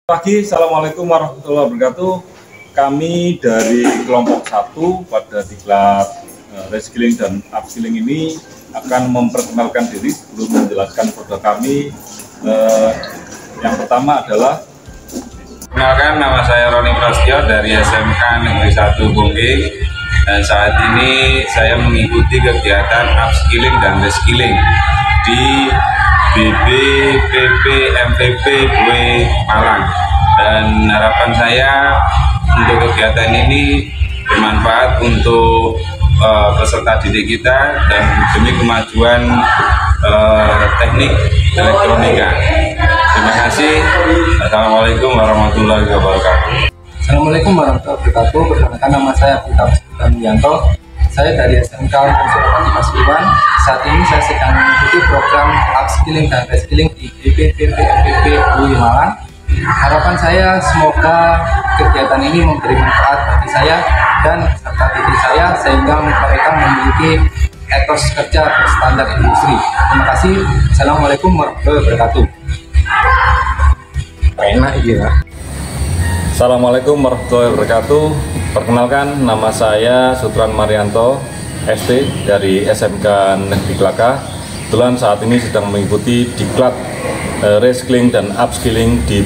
Pagi, Assalamualaikum warahmatullahi wabarakatuh. Kami dari kelompok 1 pada diklat reskilling dan upskilling ini akan memperkenalkan diri sebelum menjelaskan produk kami. Yang pertama adalah Perkenalkan, nama saya Roni Prasetyo dari SMK Negeri 1 Bongging, dan saat ini saya mengikuti kegiatan upskilling dan reskilling di BBPP MPP BUE Malang, dan harapan saya untuk kegiatan ini bermanfaat untuk peserta didik kita dan demi kemajuan teknik elektronika. Terima kasih. Assalamualaikum warahmatullahi wabarakatuh. Assalamualaikum warahmatullahi wabarakatuh. Perkenalkan, nama saya Putra Yanto. Saya dari SMK Konservasi Pasuruan. Saat ini saya sedang mengikuti program upskilling dan reskilling di BPPP MPP BUE Malang. Harapan saya semoga kegiatan ini memberi manfaat bagi saya dan peserta didik saya sehingga mereka memiliki etos kerja berstandar industri. Terima kasih. Assalamualaikum warahmatullahi wabarakatuh. enak ya. Assalamualaikum warahmatullahi wabarakatuh. Perkenalkan, nama saya Sutran Marianto, ST dari SMK Negeri Klaka. Kebetulan saat ini sedang mengikuti diklat reskilling dan upskilling di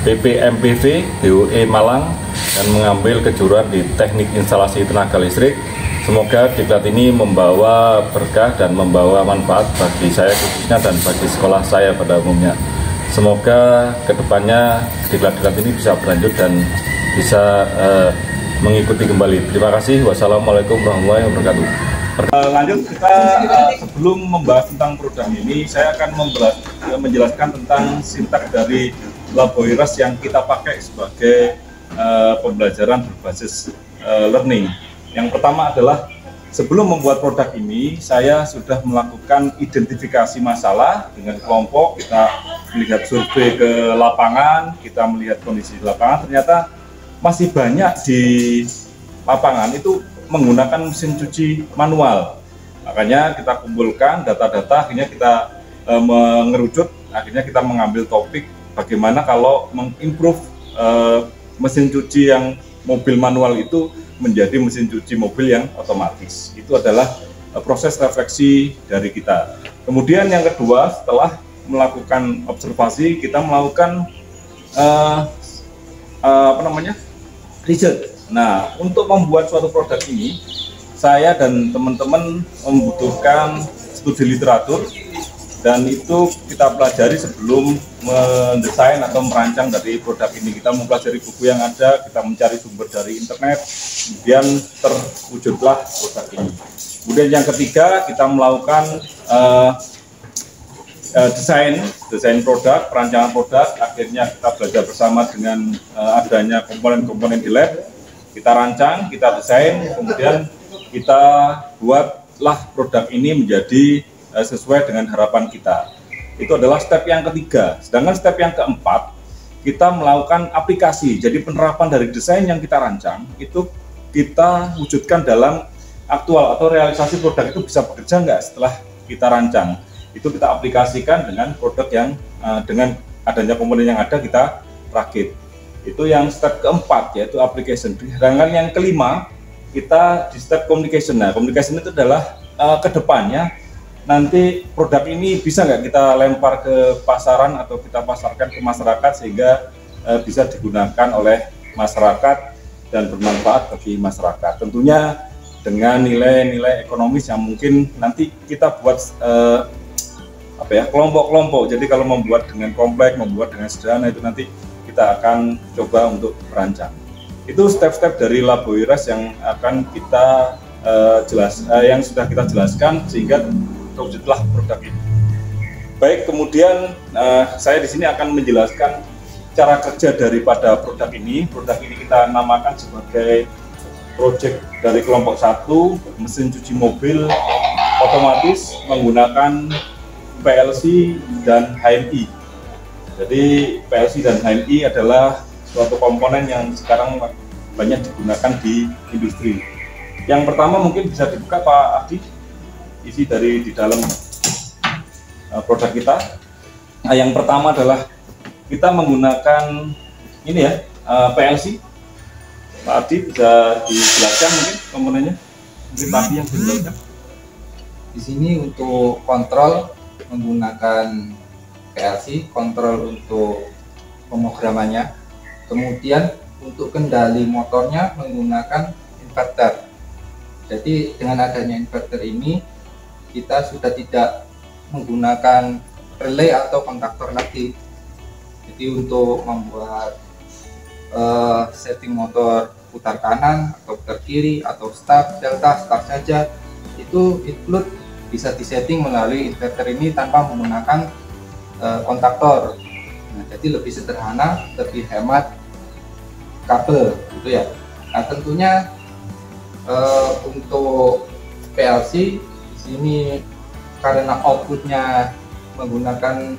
BPMPV BUE Malang dan mengambil kejuruan di teknik instalasi tenaga listrik. Semoga diklat ini membawa berkah dan membawa manfaat bagi saya khususnya dan bagi sekolah saya pada umumnya. Semoga kedepannya diklat-diklat ini bisa berlanjut dan bisa mengikuti kembali. Terima kasih. Wassalamualaikum warahmatullahi wabarakatuh. Lanjut, kita sebelum membahas tentang produk ini, saya akan menjelaskan tentang sintaks dari Laboiras yang kita pakai sebagai pembelajaran berbasis learning. Yang pertama adalah sebelum membuat produk ini, saya sudah melakukan identifikasi masalah dengan kelompok. Kita melihat survei ke lapangan, kita melihat kondisi di lapangan, ternyata masih banyak di lapangan itu menggunakan mesin cuci manual. Makanya kita kumpulkan data-data, akhirnya kita mengerucut, akhirnya kita mengambil topik bagaimana kalau mengimprove mesin cuci yang mobil manual itu menjadi mesin cuci mobil yang otomatis. Itu adalah proses refleksi dari kita. Kemudian yang kedua, setelah melakukan observasi, kita melakukan riset. Nah, untuk membuat suatu produk ini, saya dan teman-teman membutuhkan studi literatur, dan itu kita pelajari sebelum mendesain atau merancang dari produk ini. Kita mempelajari buku yang ada, kita mencari sumber dari internet, kemudian terwujudlah produk ini. Kemudian yang ketiga, kita melakukan desain produk, perancangan produk. Akhirnya kita belajar bersama dengan adanya komponen-komponen di lab. Kita rancang, kita desain, kemudian kita buatlah produk ini menjadi sesuai dengan harapan kita. Itu adalah step yang ketiga. Sedangkan step yang keempat, kita melakukan aplikasi. Jadi penerapan dari desain yang kita rancang itu kita wujudkan dalam aktual atau realisasi produk itu bisa bekerja nggak setelah kita rancang. Itu kita aplikasikan dengan produk yang dengan adanya komponen yang ada kita rakit. Itu yang step keempat, yaitu application. Sedangkan yang kelima, kita di step communication. Nah, communication itu adalah kedepannya nanti produk ini bisa nggak kita lempar ke pasaran atau kita pasarkan ke masyarakat sehingga bisa digunakan oleh masyarakat dan bermanfaat bagi masyarakat. Tentunya dengan nilai-nilai ekonomis yang mungkin nanti kita buat kelompok-kelompok. Jadi kalau membuat dengan kompleks, membuat dengan sederhana, itu nanti kita akan coba untuk merancang. Itu step-step dari Laboiras yang akan kita yang sudah kita jelaskan sehingga terwujudlah produk ini. Baik, kemudian saya di sini akan menjelaskan cara kerja daripada produk ini. Produk ini kita namakan sebagai project dari kelompok 1, mesin cuci mobil otomatis menggunakan PLC dan HMI. Jadi PLC dan HMI adalah suatu komponen yang sekarang banyak digunakan di industri. Yang pertama mungkin bisa dibuka Pak Adi, isi dari di dalam produk kita. Nah, yang pertama adalah kita menggunakan ini ya, PLC. Pak Ardi bisa dijelaskan mungkin komponennya? Mungkin Pak Ardi yang dijelaskan. Di sini untuk kontrol menggunakan PLC, kontrol untuk pemrogramannya. Kemudian untuk kendali motornya menggunakan inverter. Jadi dengan adanya inverter ini kita sudah tidak menggunakan relay atau kontaktor lagi. Jadi untuk membuat setting motor putar kanan atau putar kiri atau start delta start saja itu include bisa disetting melalui inverter ini tanpa menggunakan kontaktor. Nah, jadi lebih sederhana, lebih hemat kabel gitu ya. Nah, tentunya untuk PLC di sini karena outputnya menggunakan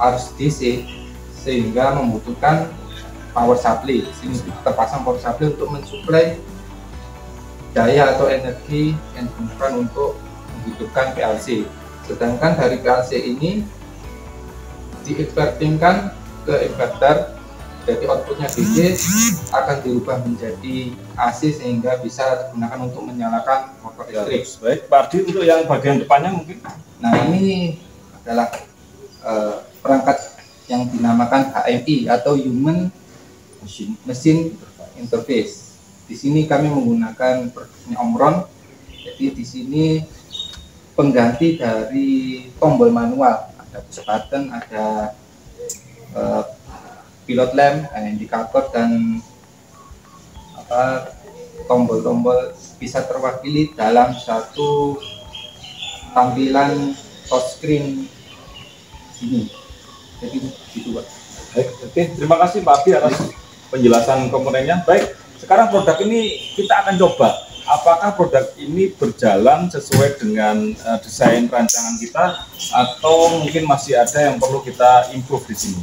arus DC sehingga membutuhkan power supply. Di sini terpasang power supply untuk mensuplai daya atau energi yang digunakan untuk menghidupkan PLC. Sedangkan dari PLC ini diinvertingkan ke inverter, jadi outputnya DC akan dirubah menjadi AC sehingga bisa digunakan untuk menyalakan motor listrik. Baik, Pak Ardi, untuk yang bagian depannya mungkin. Nah, ini adalah perangkat yang dinamakan HMI atau Human Machine Interface. Di sini kami menggunakan produknya Omron. Jadi di sini pengganti dari tombol manual, ada push button, ada pilot lamp, indikator dan tombol-tombol bisa terwakili dalam satu tampilan touchscreen sini. Jadi gitu, Pak. Baik, oke, terima kasih Pak Ardi atas penjelasan komponennya. Baik, sekarang produk ini kita akan coba apakah produk ini berjalan sesuai dengan desain rancangan kita atau mungkin masih ada yang perlu kita improve di sini.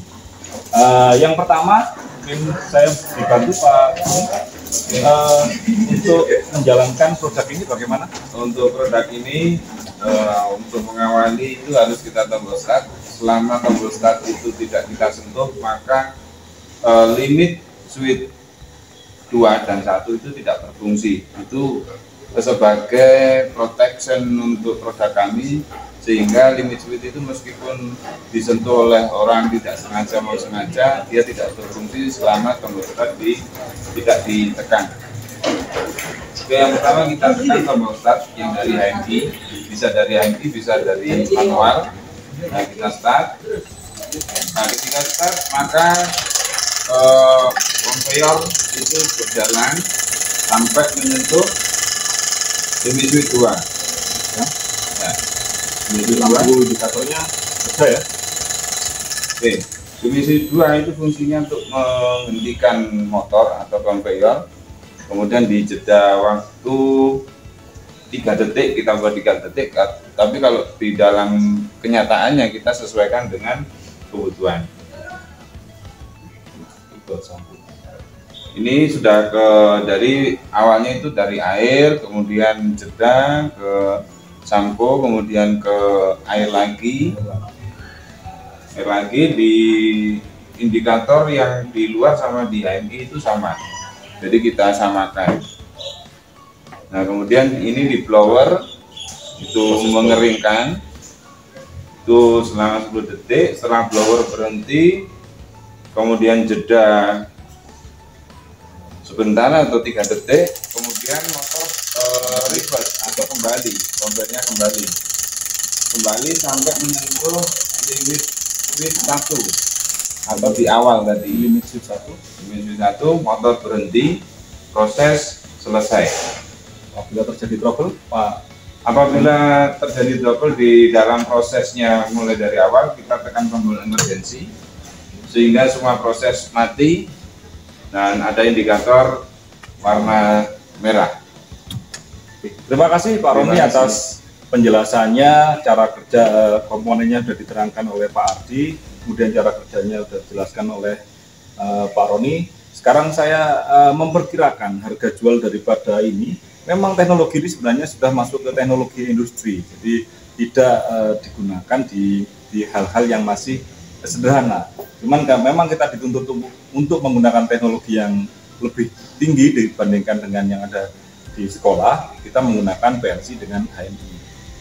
Yang pertama, mungkin saya dibantu Pak untuk menjalankan produk ini bagaimana? Untuk produk ini untuk mengawali itu harus kita tombol start. Selama tombol start itu tidak kita sentuh, maka limit switch 2 dan 1 itu tidak berfungsi. Itu sebagai protection untuk produk kami, sehingga limit switch itu meskipun disentuh oleh orang tidak sengaja mau sengaja, dia tidak berfungsi selama tombol start tidak ditekan. Oke, yang pertama kita tekan tombol start yang dari HMI, bisa dari HMI, bisa dari manual. Nah, kita start. Nah, ketika start maka conveyor itu berjalan sampai menyentuh limit switch 2. Ya. Nah, Lampu indikatornya ada ya? Oke, limit switch 2 itu fungsinya untuk menghentikan motor atau conveyor. Kemudian di jeda waktu 3 detik kita buat 3 detik, tapi kalau di dalam kenyataannya kita sesuaikan dengan kebutuhan. Ini sudah dari awalnya itu dari air, kemudian jeda ke sampo, kemudian ke air lagi di indikator yang di luar sama di HMI itu sama, jadi kita samakan. Nah, kemudian ini di blower itu mengeringkan itu selama 10 detik. Setelah blower berhenti, kemudian jeda sebentar atau 3 detik, kemudian motor reverse atau kembali, kompornya kembali sampai menyentuh limit switch 1 atau di awal tadi limit switch 1, motor berhenti, proses selesai. Apabila terjadi trouble, Pak? Apabila terjadi trouble di dalam prosesnya mulai dari awal, kita tekan tombol emergency sehingga semua proses mati dan ada indikator warna merah. Terima kasih Pak Roni atas penjelasannya. Cara kerja komponennya sudah diterangkan oleh Pak Ardi, kemudian cara kerjanya sudah dijelaskan oleh Pak Roni. Sekarang saya memperkirakan harga jual daripada ini, memang teknologi ini sebenarnya sudah masuk ke teknologi industri, jadi tidak digunakan di hal-hal yang masih sederhana. Cuman memang kita dituntut untuk menggunakan teknologi yang lebih tinggi dibandingkan dengan yang ada di sekolah. Kita menggunakan PLC dengan HMI.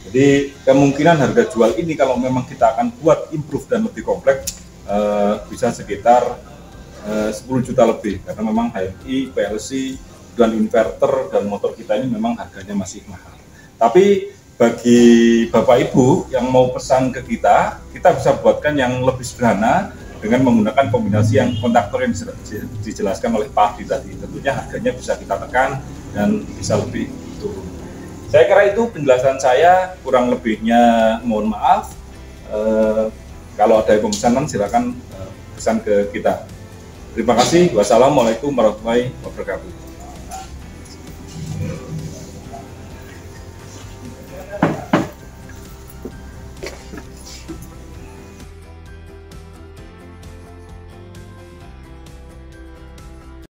Jadi kemungkinan harga jual ini kalau memang kita akan buat improve dan lebih kompleks, bisa sekitar 10 juta lebih, karena memang HMI, PLC, dan inverter dan motor kita ini memang harganya masih mahal. Tapi bagi Bapak Ibu yang mau pesan ke kita bisa buatkan yang lebih sederhana dengan menggunakan kombinasi yang kontaktor yang dijelaskan oleh Pak Adi tadi. Tentunya harganya bisa kita tekan dan bisa lebih turun. Saya kira itu penjelasan saya, kurang lebihnya mohon maaf. Kalau ada yang pemesanan silakan pesan ke kita. Terima kasih. Wassalamualaikum warahmatullahi wabarakatuh.